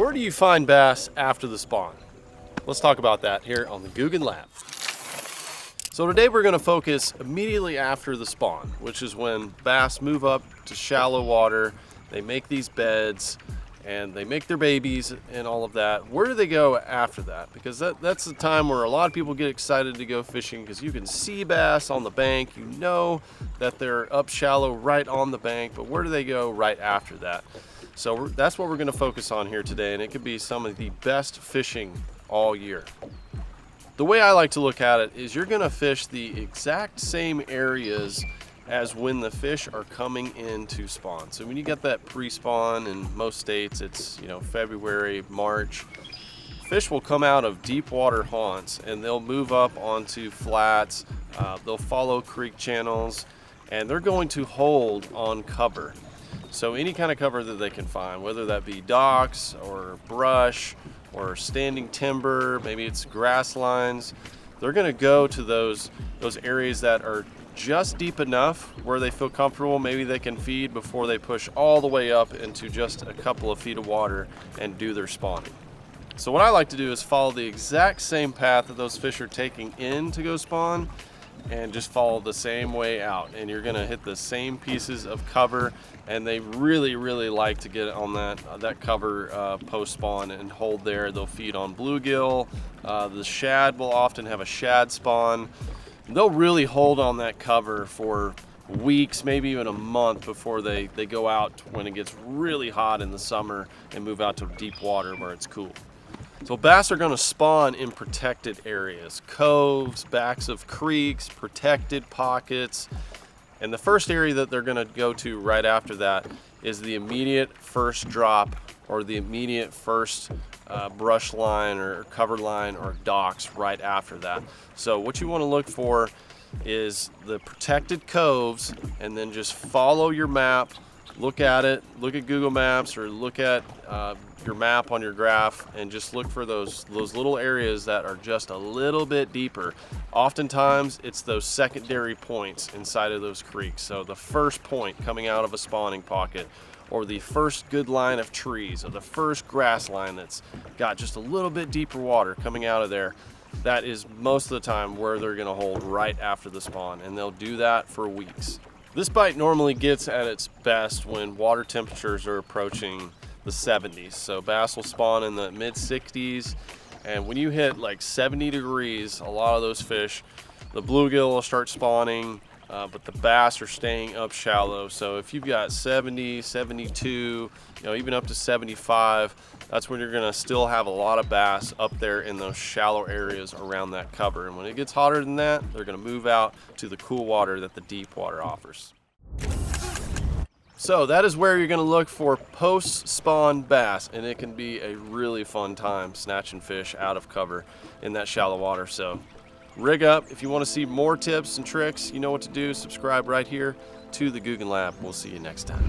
Where do you find bass after the spawn? Let's talk about that here on the Googan Lab. So today we're going to focus immediately after the spawn, which is when bass move up to shallow water, they make these beds, and they make their babies and all of that. Where do they go after that? Because that's the time where a lot of people get excited to go fishing, because you can see bass on the bank, you know that they're up shallow right on the bank, but where do they go right after that? So that's what we're going to focus on here today, and it could be some of the best fishing all year. The way I like to look at it is you're going to fish the exact same areas as when the fish are coming in to spawn. So when you get that pre-spawn, in most states it's February, March, fish will come out of deep water haunts and they'll move up onto flats, they'll follow creek channels, and they're going to hold on cover. So any kind of cover that they can find, whether that be docks or brush or standing timber, maybe it's grass lines, they're going to go to those areas that are just deep enough where they feel comfortable. Maybe they can feed before they push all the way up into just a couple of feet of water and do their spawning. So what I like to do is follow the exact same path that those fish are taking in to go spawn, and just follow the same way out, and you're gonna hit the same pieces of cover. And they really like to get on that cover post spawn and hold there. They'll feed on bluegill. The shad will often have a shad spawn. They'll really hold on that cover for weeks, maybe even a month, before they go out when it gets really hot in the summer and move out to deep water where it's cool. So bass are going to spawn in protected areas, coves, backs of creeks, protected pockets. And the first area that they're going to go to right after that is the immediate first drop, or the immediate first brush line or cover line or docks right after that. So what you want to look for is the protected coves, and then just follow your map, look at it, look at Google Maps, or look at your map on your graph, and just look for those little areas that are just a little bit deeper. Oftentimes it's those secondary points inside of those creeks. So the first point coming out of a spawning pocket, or the first good line of trees, or the first grass line that's got just a little bit deeper water coming out of there, that is most of the time where they're going to hold right after the spawn, and they'll do that for weeks. This bite normally gets at its best when water temperatures are approaching the 70s. So bass will spawn in the mid 60s, and when you hit like 70 degrees, a lot of those fish, the bluegill will start spawning, but the bass are staying up shallow. So if you've got 70, 72, even up to 75, that's when you're gonna still have a lot of bass up there in those shallow areas around that cover. And when it gets hotter than that, they're gonna move out to the cool water that the deep water offers. So that is where you're gonna look for post-spawn bass, and it can be a really fun time snatching fish out of cover in that shallow water. So rig up. If you want to see more tips and tricks, you know what to do. Subscribe right here to the Googan Lab. We'll see you next time.